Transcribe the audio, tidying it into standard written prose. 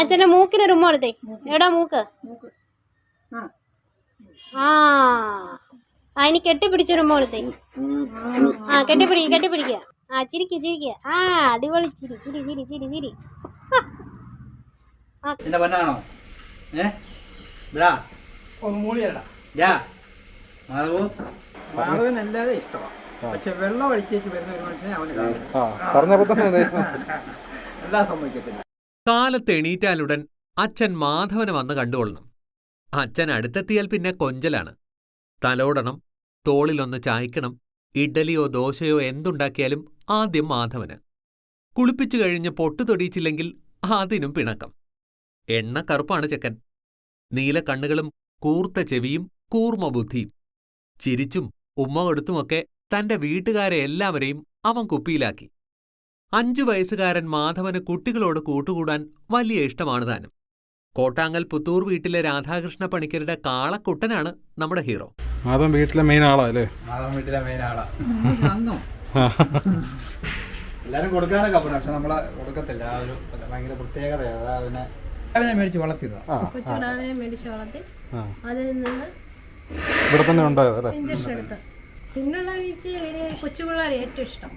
അച്ഛൻ്റെ മൂക്കിനൊരു ഉമ്മ കൊടുത്തേ. എവിടാ മൂക്ക്? ആ ഇനി കെട്ടിപ്പിടിച്ചൊരു ഉമ്മ കൊടുത്തേ. കെട്ടിപ്പിടിക്കുക. ചിരിക്കുക. അടിപൊളി ചിരി ചിരി ചിരി ചിരി ചിരി. മാധവനല്ലാതെ ഇഷ്ടമാണ്. പക്ഷെ വെള്ളം അടിച്ചേക്ക് വരുന്ന ഒരു മനുഷ്യനെ അവന് എല്ലാ സംഭവിക്കത്തില്ല. കാലത്ത് എണീറ്റാലുടൻ അച്ഛൻ മാധവനെ വന്ന് കണ്ടുകൊള്ളണം. അച്ഛൻ അടുത്തെത്തിയാൽ പിന്നെ കൊഞ്ചലാണ്. തലോടണം, തോളിലൊന്ന് ചായ്ക്കണം. ഇഡ്ഡലിയോ ദോശയോ എന്തുണ്ടാക്കിയാലും ആദ്യം മാധവന്. കുളിപ്പിച്ചു കഴിഞ്ഞ് പൊട്ടു തൊടിയിച്ചില്ലെങ്കിൽ അതിനും പിണക്കം. എണ്ണ കറുപ്പാണ് ചെക്കൻ. നീല കണ്ണുകളും കൂർത്ത ചെവിയും കൂർമ്മ ബുദ്ധിയും. ചിരിച്ചും ഉമ്മ കൊടുത്തുമൊക്കെ തന്റെ വീട്ടുകാരെ എല്ലാവരെയും അവൻ കുപ്പിയിലാക്കി. 5 വയസ്സുകാരൻ മാധവന് കുട്ടികളോട് കൂട്ടുകൂടാൻ വലിയ ഇഷ്ടമാണ് താനും. കോട്ടാങ്ങൽ പുത്തൂർ വീട്ടിലെ രാധാകൃഷ്ണ പണിക്കരുടെ കാളക്കുട്ടനാണ് നമ്മുടെ ഹീറോ. മാധവൻ വീട്ടിലെ മെയിൻ ആളാ അല്ലേ? മാധവൻ വീട്ടിലെ മെയിൻ ആളാ. എല്ലാരും കൊടുക്കാനൊക്കെ പോണം, പക്ഷെ നമ്മളെ കൊടുക്കത്തില്ല. ആ ഒരു ഭയങ്കര പ്രത്യേകതയാണ്. പിന്നെ മേടിച്ച് വളർത്തിയതാ. മേടിച്ച് വളർത്തി അതിൽ നിന്ന് ഇവിടെ തന്നെ ഉണ്ടായത് ഇഞ്ചക്ഷൻ എടുത്ത്. പിന്നുള്ള കൊച്ചു പിള്ളേർ ഏറ്റവും ഇഷ്ടം.